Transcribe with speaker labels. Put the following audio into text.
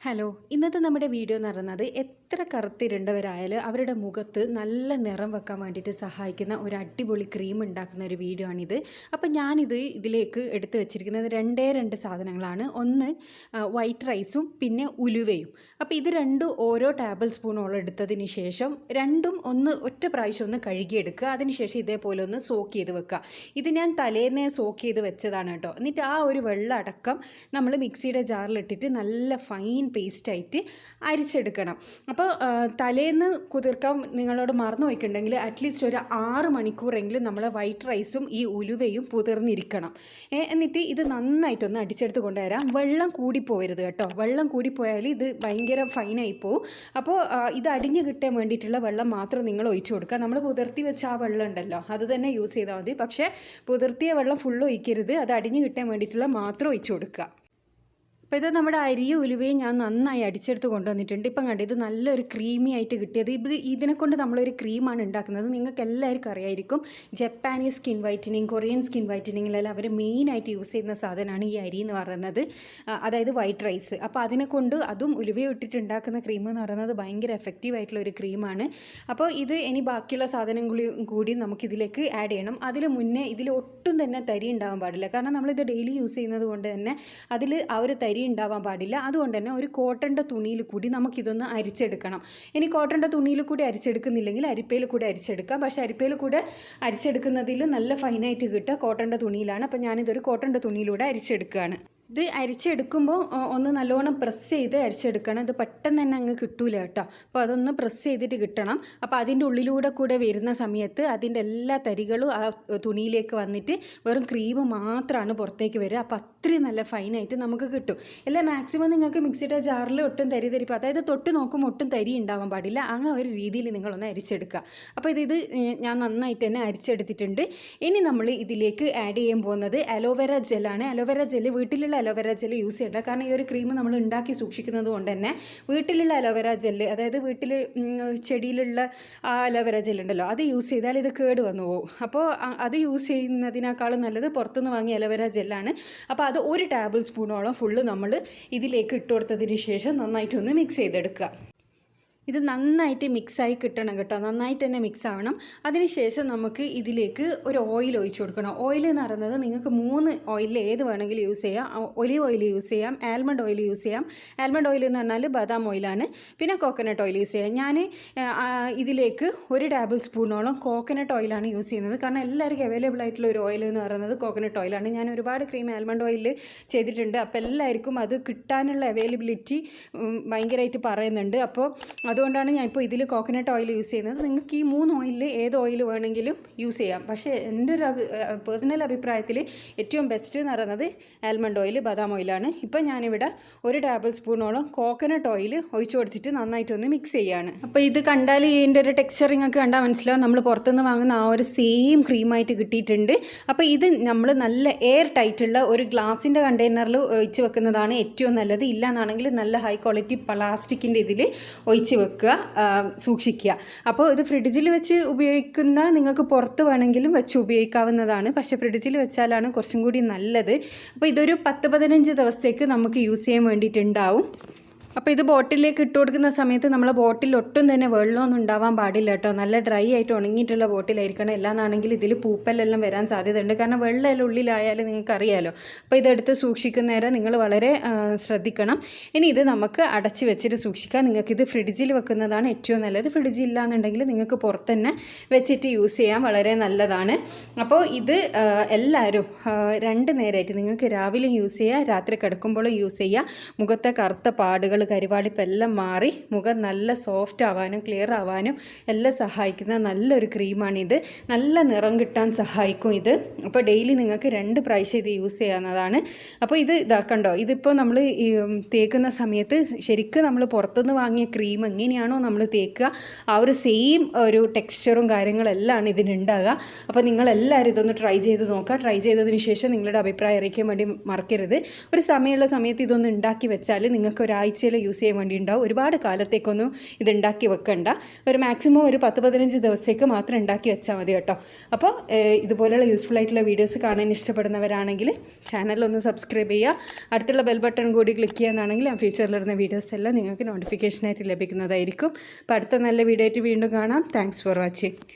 Speaker 1: Hello, ഇന്നത്തെ നമ്മുടെ video എന്ന് പറയുന്നത് എത്ര കറുത്തിരുണ്ടവരായാലും അവരുടെ മുഖത്ത് നല്ല നിറം വെക്കാൻ വേണ്ടിയിട്ട് സഹായിക്കുന്ന ഒരു അടിപൊളി ക്രീം ഉണ്ടാക്കുന്ന ഒരു വീഡിയോ ആണിത്. അപ്പോൾ ഞാനിത് ഇതിലേക്ക് എടുത്തു വെച്ചിരിക്കുന്നത് രണ്ട് സാധനങ്ങളാണ്. ഒന്ന് വൈറ്റ് റൈസും പിന്നെ ഉലുവയും. അപ്പോൾ ഇത് രണ്ടും ഓരോ ടേബിൾ സ്പൂണോളം എടുത്തതിന് ശേഷം രണ്ടും ഒറ്റ പ്രാവശ്യം ഒന്ന് കഴുകിയെടുക്കുക. അതിനുശേഷം ഇതേപോലെ ഒന്ന് സോക്ക് ചെയ്ത് വെക്കുക. ഇത് ഞാൻ തലേന്നേ സോക്ക് ചെയ്ത് വെച്ചതാണ് കേട്ടോ. എന്നിട്ട് ആ ഒരു വെള്ളം അടക്കം നമ്മൾ മിക്സിയുടെ ജാറിലിട്ടിട്ട് നല്ല ഫൈൻ പേസ്റ്റായിട്ട് അരിച്ചെടുക്കണം. അപ്പോൾ തലേന്ന് കുതിർക്കാൻ നിങ്ങളോട് മറന്നു വയ്ക്കുന്നുണ്ടെങ്കിൽ അറ്റ്ലീസ്റ്റ് ഒരു 6 മണിക്കൂറെങ്കിലും നമ്മളെ വൈറ്റ് റൈസും ഈ ഉലുവയും പുതിർന്നിരിക്കണം. എന്നിട്ട് ഇത് നന്നായിട്ടൊന്ന് അടിച്ചെടുത്ത് കൊണ്ടുവരാം. വെള്ളം കൂടിപ്പോയരുത് കേട്ടോ. വെള്ളം കൂടിപ്പോയാൽ ഇത് ഭയങ്കര ഫൈനായി പോവും. അപ്പോൾ ഇത് അടിഞ്ഞ് കിട്ടാൻ വേണ്ടിയിട്ടുള്ള വെള്ളം മാത്രം നിങ്ങൾ ഒഴിച്ചു കൊടുക്കുക. നമ്മൾ പുതിർത്തി വെച്ച ആ വെള്ളം ഉണ്ടല്ലോ, അത് തന്നെ യൂസ് ചെയ്താൽ മതി. പക്ഷേ പുതിർത്തിയ വെള്ളം ഫുള്ള് ഒഴിക്കരുത്. അത് അടിഞ്ഞ് കിട്ടാൻ വേണ്ടിയിട്ടുള്ള മാത്രം ഒഴിച്ചു കൊടുക്കുക. അപ്പോൾ ഇത് നമ്മുടെ അരിയും ഉലുവയും ഞാൻ നന്നായി അടിച്ചെടുത്ത് കൊണ്ടുവന്നിട്ടുണ്ട്. ഇപ്പം കണ്ടത് ഇത് നല്ലൊരു ക്രീമി ആയിട്ട് കിട്ടിയത്. ഇതിനെക്കൊണ്ട് നമ്മളൊരു ക്രീമാണ് ഉണ്ടാക്കുന്നത്. നിങ്ങൾക്ക് എല്ലാവർക്കും അറിയായിരിക്കും, Japanese skin whitening, Korean skin വൈറ്റനിങ്ങിലെല്ലാം അവർ മെയിനായിട്ട് യൂസ് ചെയ്യുന്ന സാധനമാണ് ഈ അരി എന്ന് പറയുന്നത്, അതായത് വൈറ്റ് റൈസ്. അപ്പോൾ അതിനെക്കൊണ്ട് അതും ഉലുവയും ഇട്ടിട്ട് ഉണ്ടാക്കുന്ന ക്രീം എന്ന് പറയുന്നത് ഭയങ്കര എഫക്റ്റീവ് ആയിട്ടുള്ള ഒരു ക്രീമാണ്. അപ്പോൾ ഇത് ഇനി ബാക്കിയുള്ള സാധനങ്ങളും കൂടി നമുക്കിതിലേക്ക് ആഡ് ചെയ്യണം. അതിന് മുന്നേ ഇതിൽ ഒട്ടും തന്നെ തരി ഉണ്ടാവാൻ പാടില്ല. കാരണം നമ്മളിത് ഡെയിലി യൂസ് ചെയ്യുന്നത് കൊണ്ട് തന്നെ അതിൽ ആ ഒരു തരി ഉണ്ടാവാൻ പാടില്ല. അതുകൊണ്ട് തന്നെ ഒരു കോട്ടൻ്റെ തുണിയിൽ കൂടി നമുക്കിതൊന്ന് അരിച്ചെടുക്കണം. ഇനി കോട്ടൻ്റെ തുണിയിൽ കൂടി അരിച്ചെടുക്കുന്നില്ലെങ്കിൽ അരിപ്പയിൽ കൂടി അരിച്ചെടുക്കാം. പക്ഷേ അരിപ്പയിൽ കൂടെ അരിച്ചെടുക്കുന്നതിൽ നല്ല ഫൈനായിട്ട് കിട്ടുക കോട്ടൻ്റെ തുണിയിലാണ്. അപ്പോൾ ഞാനിതൊരു കോട്ടൻ്റെ തുണിയിലൂടെ അരിച്ചെടുക്കുകയാണ്. ഇത് അരിച്ചെടുക്കുമ്പോൾ ഒന്ന് നല്ലോണം പ്രസ് ചെയ്ത് അരിച്ചെടുക്കണം. ഇത് പെട്ടെന്ന് തന്നെ അങ്ങ് കിട്ടൂല കേട്ടോ. അപ്പോൾ അതൊന്ന് പ്രസ് ചെയ്തിട്ട് കിട്ടണം. അപ്പോൾ അതിൻ്റെ ഉള്ളിലൂടെ കൂടെ വരുന്ന സമയത്ത് അതിൻ്റെ എല്ലാ തരികളും ആ തുണിയിലേക്ക് വന്നിട്ട് വെറും ക്രീം മാത്രമാണ് പുറത്തേക്ക് വരിക. അപ്പോൾ അത്രയും നല്ല ഫൈനായിട്ട് നമുക്ക് കിട്ടും. എല്ലാം മാക്സിമം നിങ്ങൾക്ക് മിക്സിയുടെ ജാറിൽ ഒട്ടും തരിപ്പ്, അതായത് തൊട്ട് നോക്കുമ്പോൾ ഒട്ടും തരി ഉണ്ടാവാൻ പാടില്ല. അങ്ങനെ ഒരു രീതിയിൽ നിങ്ങളൊന്ന് അരിച്ചെടുക്കുക. അപ്പോൾ ഇത് ഞാൻ നന്നായിട്ട് തന്നെ അരിച്ചെടുത്തിട്ടുണ്ട്. ഇനി നമ്മൾ ഇതിലേക്ക് ആഡ് ചെയ്യാൻ പോകുന്നത് അലോവേര ജെല്ലാണ്. അലോവേര ജെല്ല് വീട്ടിലുള്ള അലോവേര ജെല്ല് യൂസ് ചെയ്യേണ്ട. കാരണം ഈ ഒരു ക്രീം നമ്മൾ ഉണ്ടാക്കി സൂക്ഷിക്കുന്നത് കൊണ്ട് തന്നെ വീട്ടിലുള്ള അലോവേര ജെല്ല്, അതായത് വീട്ടിൽ ചെടിയിലുള്ള ആ അലോവേര ജെല്ലുണ്ടല്ലോ, അത് യൂസ് ചെയ്താൽ ഇത് കേട് വന്നു പോകും. അപ്പോൾ അത് യൂസ് ചെയ്യുന്നതിനേക്കാളും നല്ലത് പുറത്തുനിന്ന് വാങ്ങിയ അലോവേര ജെല്ലാണ്. അപ്പോൾ അത് ഒരു ടേബിൾ സ്പൂണോളം ഫുള്ള് നമ്മൾ ഇതിലേക്ക് ഇട്ട് കൊടുത്തതിന് ശേഷം നന്നായിട്ടൊന്ന് മിക്സ് ചെയ്തെടുക്കുക. ഇത് നന്നായിട്ട് മിക്സായി കിട്ടണം കേട്ടോ. നന്നായിട്ട് തന്നെ മിക്സ് ആവണം. അതിനുശേഷം നമുക്ക് ഇതിലേക്ക് ഒരു ഓയിൽ ഒഴിച്ചു കൊടുക്കണം. ഓയിൽ എന്ന് പറയുന്നത് നിങ്ങൾക്ക് 3 ഓയിൽ ഏത് വേണമെങ്കിലും യൂസ് ചെയ്യാം. ഒലിവ് ഓയിൽ യൂസ് ചെയ്യാം, ആൽമണ്ട് ഓയിൽ യൂസ് ചെയ്യാം. ആൽമണ്ട് ഓയിൽ എന്ന് പറഞ്ഞാൽ ബദാം ഓയിലാണ്. പിന്നെ കോക്കനട്ട് ഓയിൽ യൂസ് ചെയ്യാം. ഞാൻ ഇതിലേക്ക് ഒരു ടേബിൾ സ്പൂണോളം കോക്കനട്ട് ഓയിലാണ് യൂസ് ചെയ്യുന്നത്. കാരണം എല്ലാവർക്കും അവൈലബിൾ ആയിട്ടുള്ള ഒരു ഓയിൽ എന്ന് പറയുന്നത് കോക്കനട്ട് ഓയിലാണ്. ഞാൻ ഒരുപാട് ക്രീം ആൽമണ്ട് ഓയിൽ ചെയ്തിട്ടുണ്ട്. അപ്പോൾ എല്ലാവർക്കും അത് കിട്ടാനുള്ള അവൈലബിലിറ്റി ഭയങ്കരമായിട്ട് പറയുന്നുണ്ട്. അപ്പോൾ അതുകൊണ്ടാണ് ഞാൻ ഇപ്പോൾ ഇതിൽ കോക്കനട്ട് ഓയിൽ യൂസ് ചെയ്യുന്നത്. നിങ്ങൾക്ക് ഈ 3 ഓയിലിൽ ഏത് ഓയിൽ വേണമെങ്കിലും യൂസ് ചെയ്യാം. പക്ഷേ എൻ്റെ ഒരു പേഴ്സണൽ അഭിപ്രായത്തിൽ ഏറ്റവും ബെസ്റ്റ് എന്ന് പറയുന്നത് ആൽമണ്ട് ഓയിൽ, ബദാം ഓയിലാണ്. ഇപ്പോൾ ഞാനിവിടെ ഒരു ടേബിൾ സ്പൂണോളം കോക്കനട്ട് ഓയിൽ ഒഴിച്ചു കൊടുത്തിട്ട് നന്നായിട്ടൊന്ന് മിക്സ് ചെയ്യുകയാണ്. അപ്പോൾ ഇത് കണ്ടാൽ ഇതിൻ്റെ ഒരു ടെക്സ്ചർ നിങ്ങൾക്ക് കണ്ടാൽ മനസ്സിലാവും. നമ്മൾ പുറത്തുനിന്ന് വാങ്ങുന്ന ആ ഒരു സെയിം ക്രീമായിട്ട് കിട്ടിയിട്ടുണ്ട്. അപ്പോൾ ഇത് നമ്മൾ നല്ല എയർ ടൈറ്റുള്ള ഒരു ഗ്ലാസിൻ്റെ കണ്ടെയ്നറിൽ ഒഴിച്ച് വെക്കുന്നതാണ് ഏറ്റവും നല്ലത്. ഇല്ലയെന്നാണെങ്കിൽ നല്ല ഹൈ ക്വാളിറ്റി പ്ലാസ്റ്റിക്കിൻ്റെ ഇതിൽ ഒഴിച്ച് വെക്കുക, സൂക്ഷിക്കുക. അപ്പോൾ ഇത് ഫ്രിഡ്ജിൽ വെച്ച് ഉപയോഗിക്കുന്ന നിങ്ങൾക്ക് പുറത്ത് വേണമെങ്കിലും വെച്ച് ഉപയോഗിക്കാവുന്നതാണ്. പക്ഷേ ഫ്രിഡ്ജിൽ വെച്ചാലാണ് കുറച്ചും കൂടി നല്ലത്. അപ്പോൾ ഇതൊരു 10-15 ദിവസത്തേക്ക് നമുക്ക് യൂസ് ചെയ്യാൻ വേണ്ടിയിട്ടുണ്ടാവും. അപ്പോൾ ഇത് ബോട്ടിലേക്ക് ഇട്ട് കൊടുക്കുന്ന സമയത്ത് നമ്മളെ ബോട്ടിൽ ഒട്ടും തന്നെ വെള്ളമൊന്നും ഉണ്ടാവാൻ പാടില്ല കേട്ടോ. നല്ല ഡ്രൈ ആയിട്ട് ഉണങ്ങിയിട്ടുള്ള ബോട്ടിലായിരിക്കണം. എല്ലാന്നാണെങ്കിൽ ഇതിൽ പൂപ്പലെല്ലാം വരാൻ സാധ്യതയുണ്ട്. കാരണം വെള്ളമെല്ലാം ഉള്ളിലായാലും നിങ്ങൾക്കറിയാലോ. അപ്പോൾ ഇതെടുത്ത് സൂക്ഷിക്കുന്നേരം നിങ്ങൾ വളരെ ശ്രദ്ധിക്കണം. ഇനി ഇത് നമുക്ക് അടച്ച് വെച്ചിട്ട് സൂക്ഷിക്കാം. നിങ്ങൾക്കിത് ഫ്രിഡ്ജിൽ വെക്കുന്നതാണ് ഏറ്റവും നല്ലത്. ഫ്രിഡ്ജിൽ ഇല്ലാന്നുണ്ടെങ്കിൽ നിങ്ങൾക്ക് പുറത്ത് തന്നെ വെച്ചിട്ട് യൂസ് ചെയ്യാൻ വളരെ നല്ലതാണ്. അപ്പോൾ ഇത് എല്ലാവരും 2 നേരമായിട്ട് നിങ്ങൾക്ക് രാവിലെ യൂസ് ചെയ്യുക, രാത്രി കിടക്കുമ്പോഴും യൂസ് ചെയ്യുക. മുഖത്തെ കറുത്ത പാടുകൾ, കരിവാളിപ്പെല്ലാം മാറി മുഖം നല്ല സോഫ്റ്റ് ആവാനും ക്ലിയർ ആവാനും എല്ലാം സഹായിക്കുന്ന നല്ലൊരു ക്രീമാണിത്. നല്ല നിറം കിട്ടാൻ സഹായിക്കും ഇത്. അപ്പോൾ ഡെയിലി നിങ്ങൾക്ക് 2 പ്രാവശ്യം ഇത് യൂസ് ചെയ്യാവുന്നതാണ്. അപ്പോൾ ഇത് ഇതാക്കണ്ടോ, ഇതിപ്പോൾ നമ്മൾ തേക്കുന്ന സമയത്ത് ശരിക്കും നമ്മൾ പുറത്തുനിന്ന് വാങ്ങിയ ക്രീം എങ്ങനെയാണോ നമ്മൾ തേക്കുക ആ ഒരു സെയിം ഒരു ടെക്സ്ചറും കാര്യങ്ങളെല്ലാം ഇതിനുണ്ടാകുക. അപ്പോൾ നിങ്ങളെല്ലാവരും ഇതൊന്ന് ട്രൈ ചെയ്ത് നോക്കുക. ട്രൈ ചെയ്തതിന് ശേഷം നിങ്ങളുടെ അഭിപ്രായം അറിയിക്കാൻ വേണ്ടി മറക്കരുത്. ഒരു സമയമുള്ള സമയത്ത് ഇതൊന്ന് ഉണ്ടാക്കി വെച്ചാൽ നിങ്ങൾക്ക് ഒരാഴ്ചയിൽ ആഴ്ചയിൽ യൂസ് ചെയ്യാൻ വേണ്ടി ഉണ്ടാവും. ഒരുപാട് കാലത്തേക്കൊന്നും ഇത് ഉണ്ടാക്കി വെക്കണ്ട. ഒരു മാക്സിമം ഒരു 10-15 ദിവസത്തേക്ക് മാത്രം ഉണ്ടാക്കി വെച്ചാൽ മതി കേട്ടോ. അപ്പോൾ ഇതുപോലെയുള്ള യൂസ്ഫുൾ ആയിട്ടുള്ള വീഡിയോസ് കാണാൻ ഇഷ്ടപ്പെടുന്നവരാണെങ്കിൽ ചാനലൊന്ന് സബ്സ്ക്രൈബ് ചെയ്യുക. അടുത്തുള്ള ബെൽ ബട്ടൺ കൂടി ക്ലിക്ക് ചെയ്യാനാണെങ്കിൽ ആ ഫ്യൂച്ചറിലിരുന്ന വീഡിയോസ് എല്ലാം നിങ്ങൾക്ക് നോട്ടിഫിക്കേഷനായിട്ട് ലഭിക്കുന്നതായിരിക്കും. അപ്പോൾ അടുത്ത നല്ല വീഡിയോ ആയിട്ട് വീണ്ടും കാണാം. Thanks for watching.